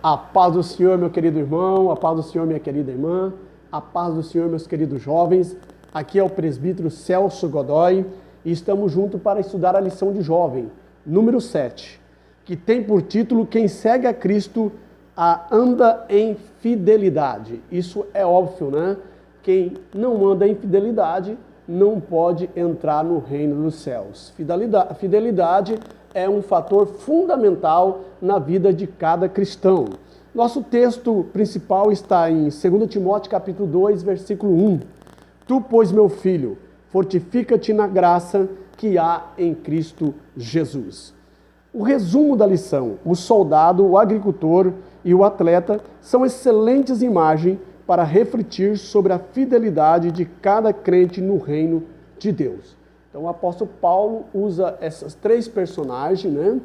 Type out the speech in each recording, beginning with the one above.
A paz do Senhor, meu querido irmão, a paz do Senhor, minha querida irmã, a paz do Senhor, meus queridos jovens. Aqui é o presbítero Celso Godoy e estamos juntos para estudar a lição de jovem, número 7, que tem por título Quem segue a Cristo anda em fidelidade. Isso é óbvio, né? Quem não anda em fidelidade não pode entrar no reino dos céus. Fidelidade é um fator fundamental na vida de cada cristão. Nosso texto principal está em 2 Timóteo capítulo 2, versículo 1. Tu, pois, meu filho, fortifica-te na graça que há em Cristo Jesus. O resumo da lição: o soldado, o agricultor e o atleta são excelentes imagens para refletir sobre a fidelidade de cada crente no reino de Deus. Então o apóstolo Paulo usa essas três personagens, né,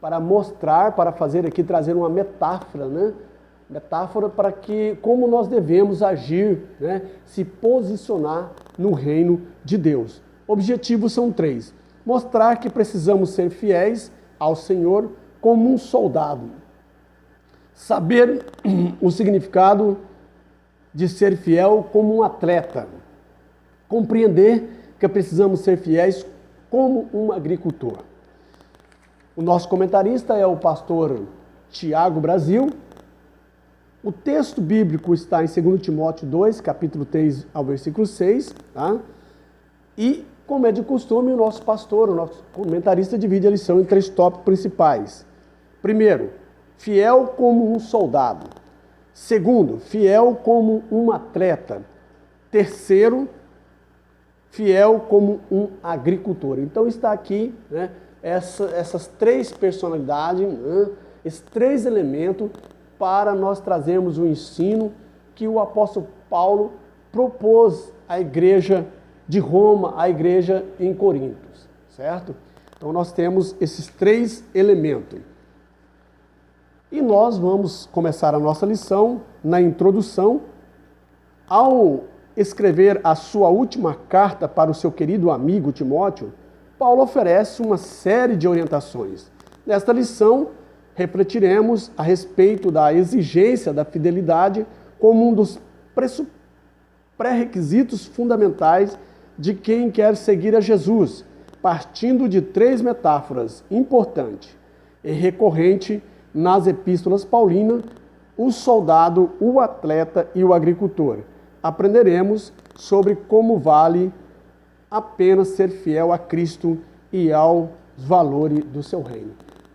para mostrar, para fazer aqui, trazer uma metáfora, né? Metáfora para que, como nós devemos agir, né, se posicionar no reino de Deus. Objetivos são três: mostrar que precisamos ser fiéis ao Senhor como um soldado, saber o significado de ser fiel como um atleta, compreender que precisamos ser fiéis como um agricultor. O nosso comentarista é o pastor Tiago Brasil. O texto bíblico está em 2 Timóteo 2, capítulo 3 ao versículo 6, tá? E, como é de costume, o nosso pastor, o nosso comentarista, divide a lição em três tópicos principais. Primeiro, fiel como um soldado. Segundo, fiel como um atleta. Terceiro, fiel como um agricultor. Então está aqui, né, essas três personalidades, né, esses três elementos para nós trazermos o ensino que o apóstolo Paulo propôs à igreja de Roma, à igreja em Corinto, certo? Então nós temos esses três elementos. E nós vamos começar a nossa lição na introdução. Ao escrever a sua última carta para o seu querido amigo Timóteo, Paulo oferece uma série de orientações. Nesta lição, refletiremos a respeito da exigência da fidelidade como um dos pré-requisitos fundamentais de quem quer seguir a Jesus, partindo de três metáforas importantes e recorrentes nas epístolas paulinas: o soldado, o atleta e o agricultor. Aprenderemos sobre como vale a pena ser fiel a Cristo e aos valores do seu reino.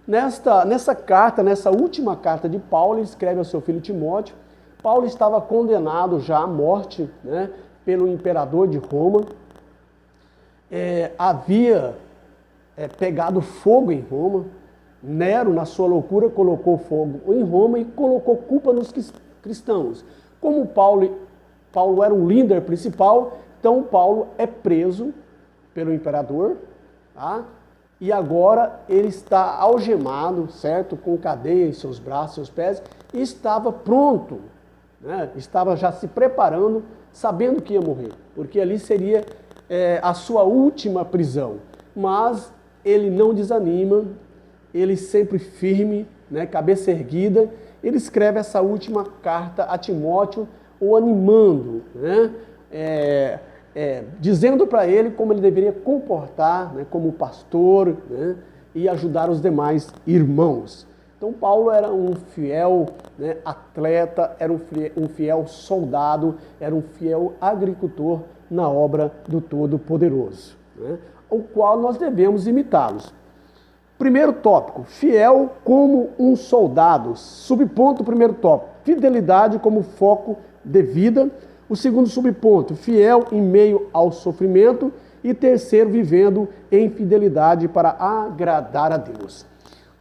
Nessa carta, nessa última carta de Paulo, ele escreve ao seu filho Timóteo. Paulo estava condenado já à morte, né, pelo imperador de Roma. Havia pegado fogo em Roma. Nero, na sua loucura, colocou fogo em Roma e colocou culpa nos cristãos. Como Paulo era um líder principal, então Paulo é preso pelo imperador, tá? E agora ele está algemado, certo? Com cadeia em seus braços, seus pés, e estava pronto, né? Estava já se preparando, sabendo que ia morrer, porque ali seria a sua última prisão. Mas ele não desanima, ele sempre firme, né, cabeça erguida. Ele escreve essa última carta a Timóteo, o animando, né, dizendo para ele como ele deveria comportar, né, como pastor, né, e ajudar os demais irmãos. Então Paulo era um fiel, né, atleta, era um fiel soldado, era um fiel agricultor na obra do Todo-Poderoso, né, o qual nós devemos imitá-los. Primeiro tópico, fiel como um soldado. Subponto, primeiro tópico, fidelidade como foco de vida. O segundo subponto, fiel em meio ao sofrimento. E terceiro, vivendo em fidelidade para agradar a Deus.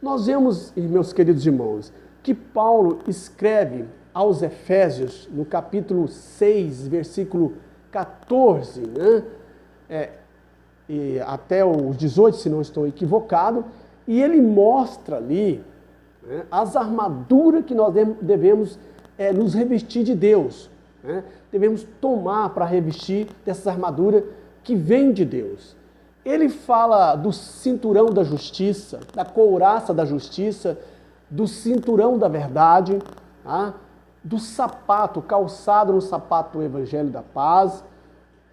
Nós vemos, meus queridos irmãos, que Paulo escreve aos Efésios, no capítulo 6, versículo 14, né? E até os 18, se não estou equivocado, e ele mostra ali, né, as armaduras que nós devemos nos revestir de Deus, né? Devemos tomar para revestir dessas armaduras que vêm de Deus. Ele fala do cinturão da justiça, da couraça da justiça, do cinturão da verdade, tá? Do sapato, calçado no sapato do Evangelho da Paz,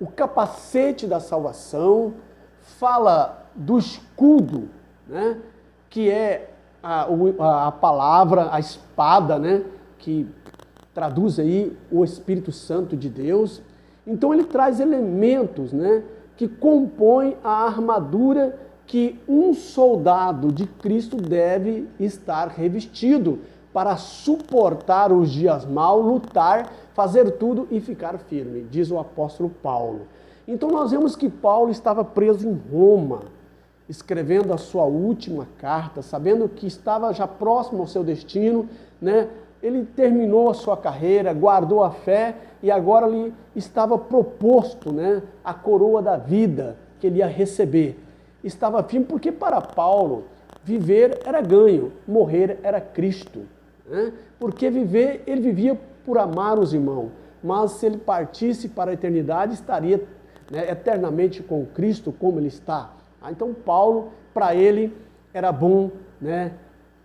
o capacete da salvação, fala do escudo, né? Que é a palavra, a espada, né? Que traduz aí o Espírito Santo de Deus. Então ele traz elementos, né? Que compõem a armadura que um soldado de Cristo deve estar revestido para suportar os dias maus, lutar, fazer tudo e ficar firme, diz o apóstolo Paulo. Então nós vemos que Paulo estava preso em Roma, escrevendo a sua última carta, sabendo que estava já próximo ao seu destino, né? Ele terminou a sua carreira, guardou a fé e agora lhe estava proposto, né, a coroa da vida que ele ia receber. Estava firme porque para Paulo viver era ganho, morrer era Cristo. Né? Porque viver, ele vivia por amar os irmãos, mas se ele partisse para a eternidade estaria, né, eternamente com Cristo como ele está. Então Paulo, para ele, era bom, né,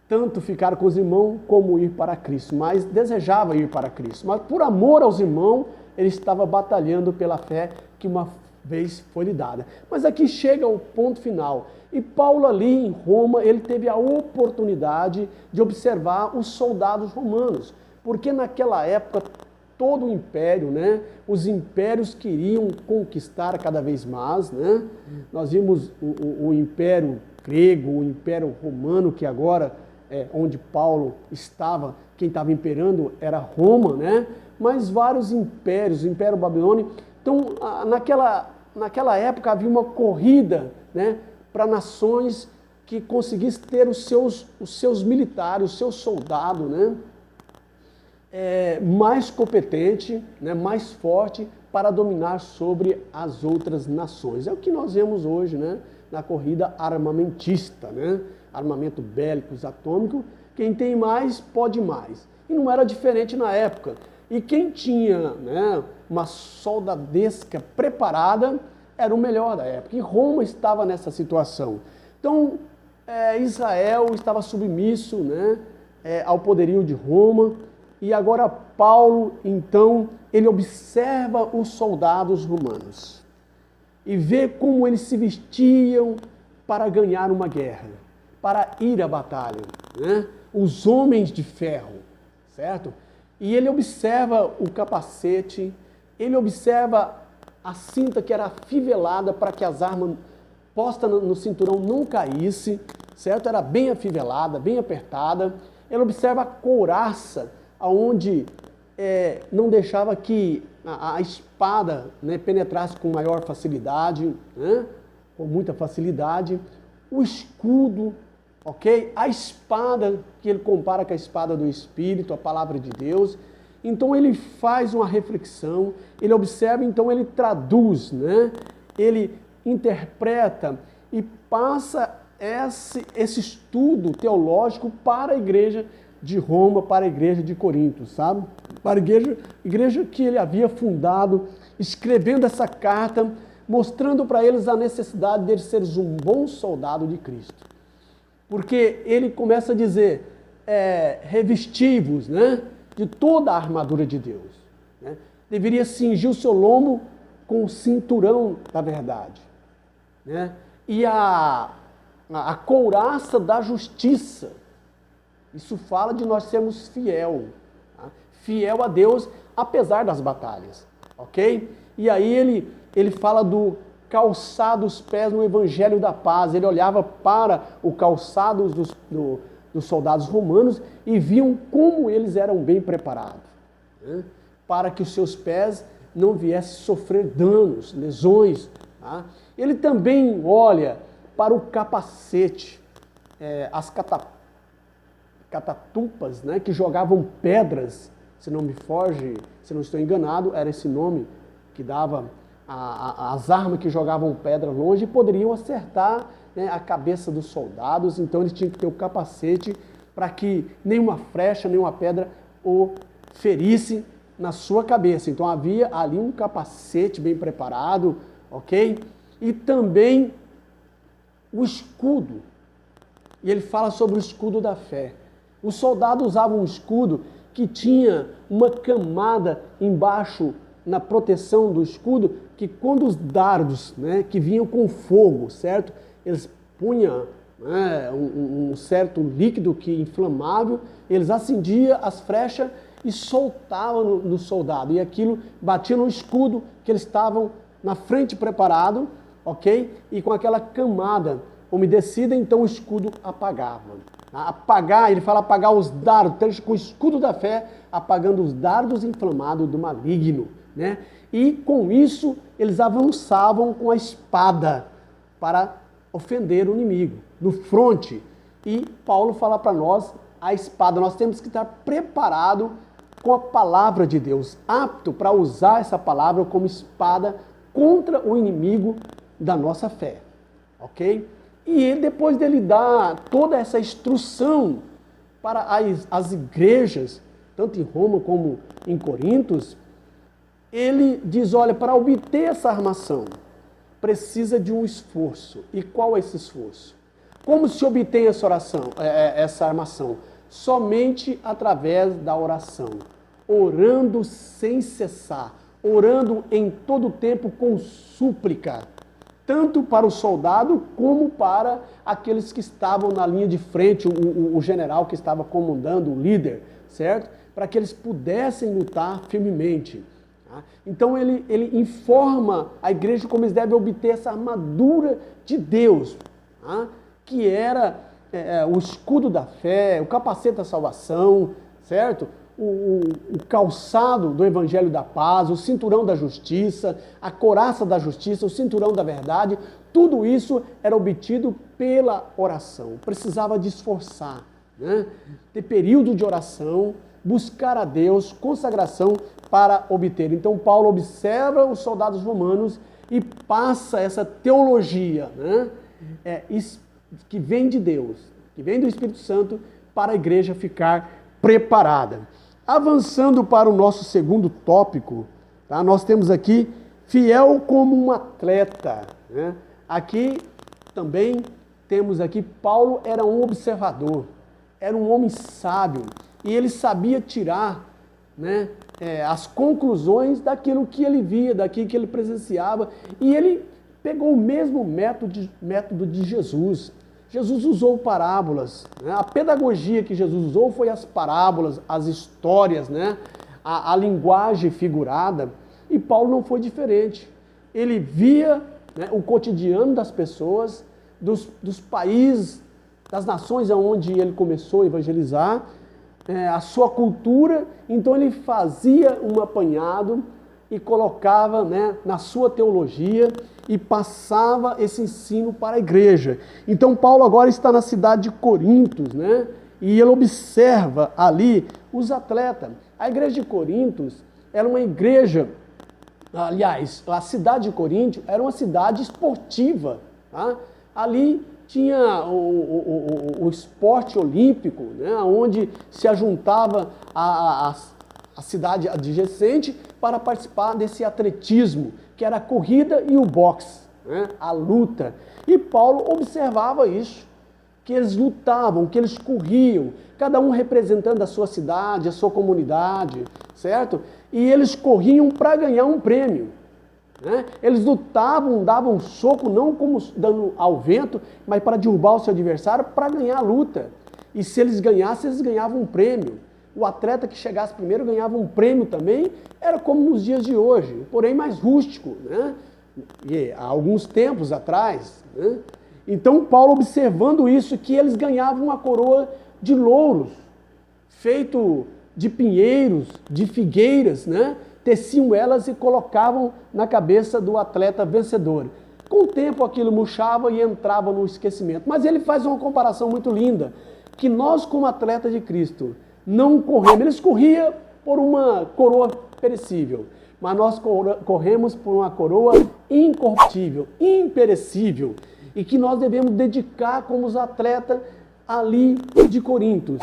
tanto ficar com os irmãos como ir para Cristo, mas desejava ir para Cristo. Mas por amor aos irmãos, ele estava batalhando pela fé que uma vez foi lhe dada. Mas aqui chega o ponto final. E Paulo ali em Roma, ele teve a oportunidade de observar os soldados romanos, porque naquela época todo o império, né, os impérios queriam conquistar cada vez mais, né? Nós vimos o império grego, o império romano, que agora onde Paulo estava, quem estava imperando era Roma, né? Mas vários impérios, o Império Babilônico. Então, naquela época havia uma corrida, né, para nações que conseguissem ter os seus militares, os seus soldados, né, mais competente, né, mais forte para dominar sobre as outras nações. É o que nós vemos hoje, né, na corrida armamentista, né? Armamento bélico, atômico, quem tem mais, pode mais. E não era diferente na época. E quem tinha, né, uma soldadesca preparada era o melhor da época. E Roma estava nessa situação. Então, Israel estava submisso, né, ao poderio de Roma. E agora Paulo, então, ele observa os soldados romanos e vê como eles se vestiam para ganhar uma guerra, para ir à batalha, né? Os homens de ferro, certo? E ele observa o capacete, ele observa a cinta que era afivelada para que as armas postas no cinturão não caísse, certo? Era bem afivelada, bem apertada. Ele observa a couraça, aonde não deixava que a espada, né, penetrasse com maior facilidade, né? Com muita facilidade. O escudo, ok? A espada, que ele compara com a espada do Espírito, a palavra de Deus. Então ele faz uma reflexão, ele observa, então ele traduz, né? Ele interpreta e passa esse estudo teológico para a igreja de Roma, para a igreja de Corinto, sabe? Para a igreja que ele havia fundado, escrevendo essa carta, mostrando para eles a necessidade deles serem um bom soldado de Cristo. Porque ele começa a dizer, revestivos, né, de toda a armadura de Deus. Né? Deveria cingir o seu lombo com o cinturão da verdade. Né? E a couraça da justiça. Isso fala de nós sermos fiel. Tá? Fiel a Deus, apesar das batalhas. Ok? E aí ele fala do calçar dos pés no Evangelho da Paz. Ele olhava para o calçado dos soldados romanos e viam como eles eram bem preparados, né? Para que os seus pés não viessem sofrer danos, lesões. Tá? Ele também olha para o capacete, as catatupas, né, que jogavam pedras, se não me foge, se não estou enganado, era esse nome que dava as armas que jogavam pedra longe e poderiam acertar, né, a cabeça dos soldados. Então eles tinham que ter o capacete para que nenhuma flecha, nenhuma pedra o ferisse na sua cabeça. Então havia ali um capacete bem preparado, ok? E também o escudo. E ele fala sobre o escudo da fé. O soldado usava um escudo que tinha uma camada embaixo na proteção do escudo, que quando os dardos, né, que vinham com fogo, certo? Eles punham, né, um certo líquido que inflamável, eles acendiam as flechas e soltavam no soldado. E aquilo batia no escudo que eles estavam na frente preparado, ok? E com aquela camada umedecida, então o escudo apagava. Apagar, ele fala apagar os dardos, com o escudo da fé, apagando os dardos inflamados do maligno, né? E com isso, eles avançavam com a espada para ofender o inimigo, no fronte. E Paulo fala para nós, a espada, nós temos que estar preparado com a palavra de Deus, apto para usar essa palavra como espada contra o inimigo da nossa fé, ok? E ele, depois dele dar toda essa instrução para as igrejas, tanto em Roma como em Corintos, ele diz, olha, para obter essa armação, precisa de um esforço. E qual é esse esforço? Como se obtém essa armação? Somente através da oração, orando sem cessar, orando em todo tempo com súplica, tanto para o soldado como para aqueles que estavam na linha de frente, o general que estava comandando, o líder, certo? Para que eles pudessem lutar firmemente. Tá? Então ele informa a igreja como eles devem obter essa armadura de Deus, tá? Que era o escudo da fé, o capacete da salvação, certo? O calçado do evangelho da paz, o cinturão da justiça, a couraça da justiça, o cinturão da verdade, tudo isso era obtido pela oração. Precisava de esforçar, né? Ter período de oração, buscar a Deus, consagração para obter. Então Paulo observa os soldados romanos e passa essa teologia, né? Que vem de Deus, que vem do Espírito Santo, para a igreja ficar preparada. Avançando para o nosso segundo tópico, tá? Nós temos aqui fiel como um atleta, né? Aqui também temos aqui, Paulo era um observador, era um homem sábio, e ele sabia tirar, né, as conclusões daquilo que ele via, daquilo que ele presenciava, e ele pegou o mesmo método de Jesus. Jesus usou parábolas, né? A pedagogia que Jesus usou foi as parábolas, as histórias, né? A linguagem figurada, e Paulo não foi diferente. Ele via, né, o cotidiano das pessoas, dos países, das nações onde ele começou a evangelizar, a sua cultura, então ele fazia um apanhado e colocava, né, na sua teologia e passava esse ensino para a igreja. Então Paulo agora está na cidade de Corintos, né? E ele observa ali os atletas. A igreja de Corintos era uma igreja, aliás, a cidade de Corinto era uma cidade esportiva, tá? Ali tinha o esporte olímpico, né? Onde se ajuntava a cidade adjacente para participar desse atletismo, que era a corrida e o boxe, né? A luta. E Paulo observava isso, que eles lutavam, que eles corriam, cada um representando a sua cidade, a sua comunidade, certo? E eles corriam para ganhar um prêmio, né? Eles lutavam, davam soco, não como dando ao vento, mas para derrubar o seu adversário, para ganhar a luta. E se eles ganhassem, eles ganhavam um prêmio. O atleta que chegasse primeiro ganhava um prêmio também, era como nos dias de hoje, porém mais rústico, né? E há alguns tempos atrás, né? Então Paulo, observando isso, que eles ganhavam uma coroa de louros, feito de pinheiros, de figueiras, né? Teciam elas e colocavam na cabeça do atleta vencedor. Com o tempo aquilo murchava e entrava no esquecimento. Mas ele faz uma comparação muito linda, que nós como atletas de Cristo não corremos, eles corriam por uma coroa perecível, mas nós corremos por uma coroa incorruptível, imperecível, e que nós devemos dedicar como os atletas ali de Corintos,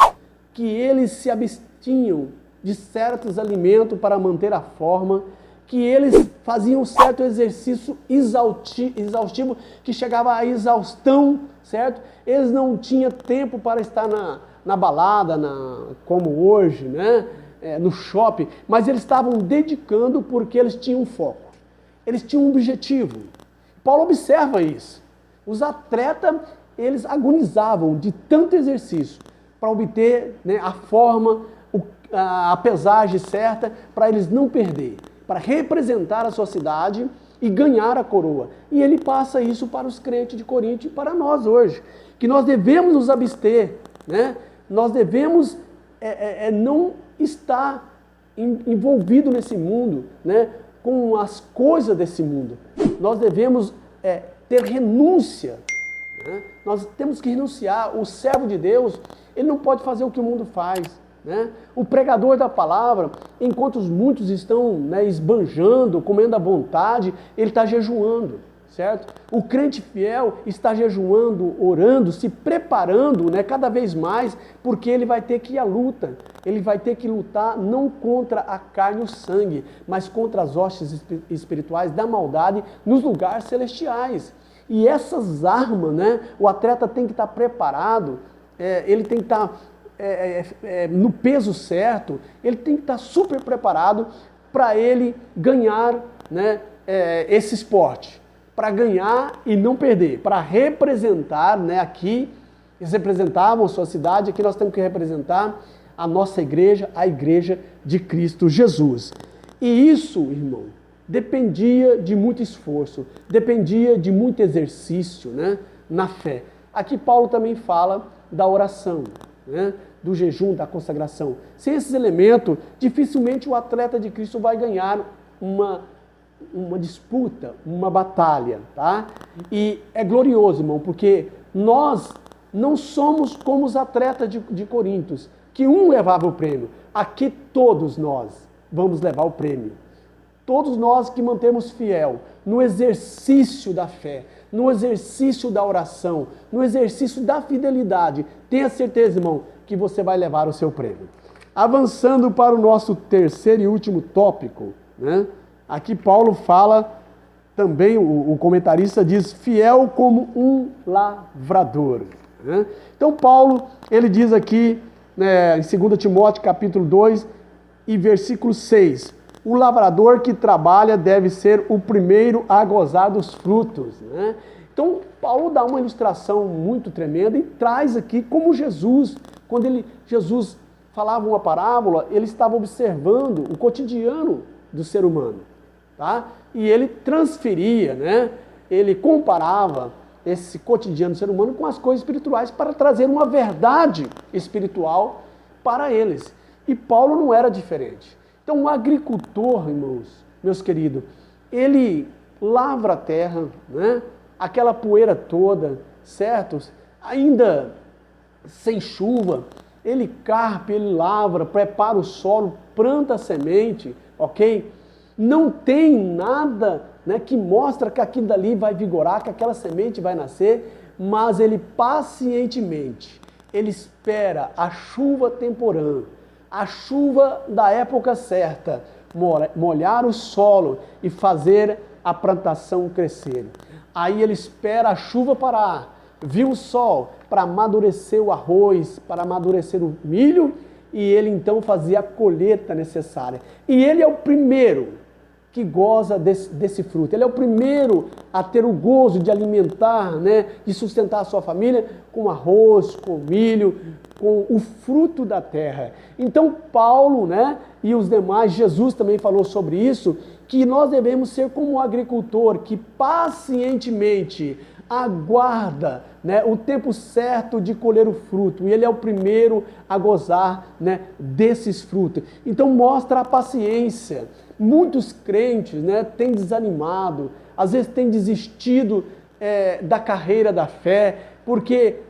que eles se abstinham de certos alimentos para manter a forma, que eles faziam certo exercício exaustivo, que chegava à exaustão, certo? Eles não tinham tempo para estar na balada, como hoje, né? No shopping, mas eles estavam dedicando porque eles tinham um foco, eles tinham um objetivo. Paulo observa isso. Os atletas, eles agonizavam de tanto exercício para obter, né, a forma, a pesagem certa, para eles não perder, para representar a sua cidade e ganhar a coroa. E ele passa isso para os crentes de Corinto e para nós hoje, que nós devemos nos abster, né? Nós devemos não estar envolvido nesse mundo, né, com as coisas desse mundo. Nós devemos ter renúncia, né? Nós temos que renunciar. O servo de Deus, ele não pode fazer o que o mundo faz, né? O pregador da palavra, enquanto muitos estão, né, esbanjando, comendo à vontade, ele está jejuando, certo? O crente fiel está jejuando, orando, se preparando, né, cada vez mais, porque ele vai ter que ir à luta. Ele vai ter que lutar não contra a carne e o sangue, mas contra as hostes espirituais da maldade nos lugares celestiais. E essas armas, né, o atleta tem que estar preparado, ele tem que estar no peso certo, ele tem que estar super preparado para ele ganhar, né, esse esporte. Para ganhar e não perder, para representar, né, aqui, eles representavam a sua cidade, aqui nós temos que representar a nossa igreja, a igreja de Cristo Jesus. E isso, irmão, dependia de muito esforço, dependia de muito exercício, né, na fé. Aqui Paulo também fala da oração, né, do jejum, da consagração. Sem esses elementos, dificilmente o atleta de Cristo vai ganhar uma disputa, uma batalha, tá? E é glorioso, irmão, porque nós não somos como os atletas de Corinto, que um levava o prêmio. Aqui todos nós vamos levar o prêmio. Todos nós que mantemos fiel no exercício da fé, no exercício da oração, no exercício da fidelidade, tenha certeza, irmão, que você vai levar o seu prêmio. Avançando para o nosso terceiro e último tópico, né? Aqui Paulo fala também, o comentarista diz, fiel como um lavrador, né? Então Paulo, ele diz aqui, né, em 2 Timóteo capítulo 2 e versículo 6, o lavrador que trabalha deve ser o primeiro a gozar dos frutos, né? Então Paulo dá uma ilustração muito tremenda e traz aqui como Jesus, quando Jesus falava uma parábola, ele estava observando o cotidiano do ser humano. Tá? E ele transferia, né? Ele comparava esse cotidiano do ser humano com as coisas espirituais para trazer uma verdade espiritual para eles. E Paulo não era diferente. Então o agricultor, irmãos, meus queridos, ele lavra a terra, né? Aquela poeira toda, certo? Ainda sem chuva, ele carpe, ele lavra, prepara o solo, planta a semente, ok? Não tem nada, né, que mostra que aquilo dali vai vigorar, que aquela semente vai nascer, mas ele pacientemente, ele espera a chuva temporã, a chuva da época certa, molhar o solo e fazer a plantação crescer. Aí ele espera a chuva parar, viu o sol para amadurecer o arroz, para amadurecer o milho, e ele então fazia a colheita necessária. E ele é o primeiro que goza desse fruto. Ele é o primeiro a ter o gozo de alimentar, né, de sustentar a sua família com arroz, com milho, com o fruto da terra. Então Paulo, né, e os demais, Jesus também falou sobre isso, que nós devemos ser como um agricultor que pacientemente aguarda, né, o tempo certo de colher o fruto, e ele é o primeiro a gozar, né, desses frutos. Então mostra a paciência. Muitos crentes, né, têm desanimado, às vezes têm desistido da carreira da fé, porque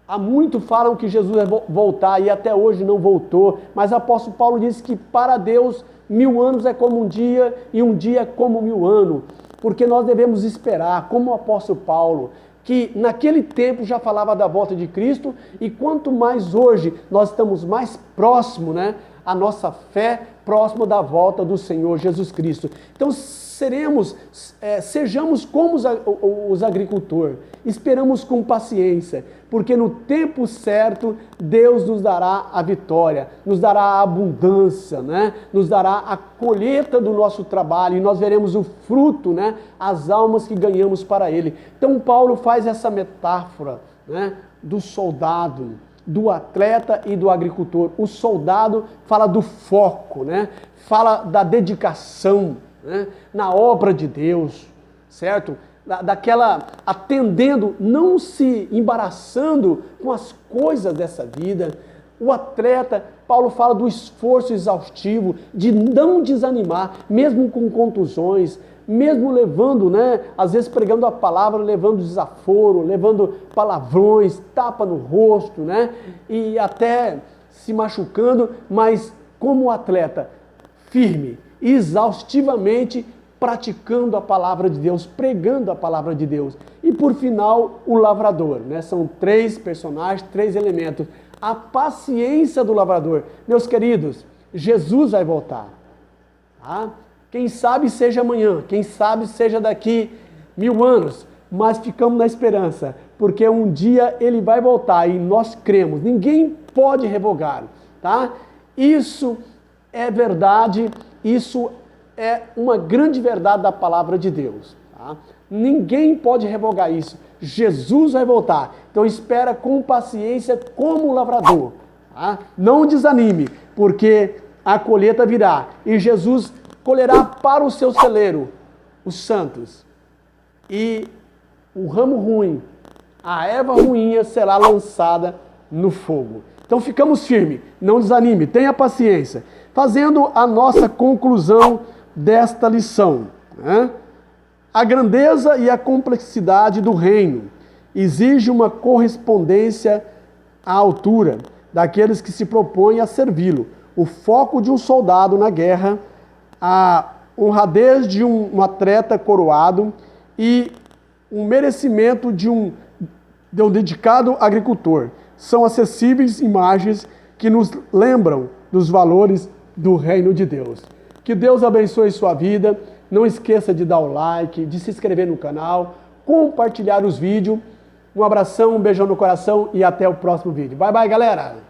há muito falam que Jesus vai voltar e até hoje não voltou, mas o apóstolo Paulo disse que para Deus 1000 anos é como um dia e um dia é como 1000 anos, porque nós devemos esperar, como o apóstolo Paulo, que naquele tempo já falava da volta de Cristo, e quanto mais hoje nós estamos mais próximos, né, a nossa fé próximo da volta do Senhor Jesus Cristo. Então, sejamos como os agricultores, esperamos com paciência, porque no tempo certo Deus nos dará a vitória, nos dará a abundância, né? Nos dará a colheita do nosso trabalho e nós veremos o fruto, né? As almas que ganhamos para Ele. Então Paulo faz essa metáfora, né? Do soldado, do atleta e do agricultor. O soldado fala do foco, né? Fala da dedicação, né? Na obra de Deus, certo? Daquela atendendo, não se embaraçando com as coisas dessa vida. O atleta, Paulo fala do esforço exaustivo, de não desanimar, mesmo com contusões, mesmo levando, né, às vezes pregando a palavra, levando desaforo, levando palavrões, tapa no rosto, né, e até se machucando, mas como atleta, firme, exaustivamente praticando a palavra de Deus, pregando a palavra de Deus. E por final, o lavrador, né? São 3 personagens, 3 elementos. A paciência do lavrador. Meus queridos, Jesus vai voltar. Tá? Quem sabe seja amanhã, quem sabe seja daqui 1000 anos, mas ficamos na esperança, porque um dia ele vai voltar e nós cremos, ninguém pode revogar, tá? Isso é verdade, isso é uma grande verdade da palavra de Deus, tá? Ninguém pode revogar isso. Jesus vai voltar. Então espera com paciência como o lavrador, tá? Não desanime, porque a colheita virá e Jesus colherá para o seu celeiro os santos. E o ramo ruim, a erva ruinha será lançada no fogo. Então ficamos firmes, não desanime, tenha paciência. Fazendo a nossa conclusão desta lição, né? A grandeza e a complexidade do reino exige uma correspondência à altura daqueles que se propõem a servi-lo. O foco de um soldado na guerra, a honradez de um atleta coroado e o merecimento de um dedicado agricultor são acessíveis imagens que nos lembram dos valores do reino de Deus. Que Deus abençoe sua vida. Não esqueça de dar o like, de se inscrever no canal, compartilhar os vídeos. Um abração, um beijão no coração e até o próximo vídeo. Bye, bye, galera!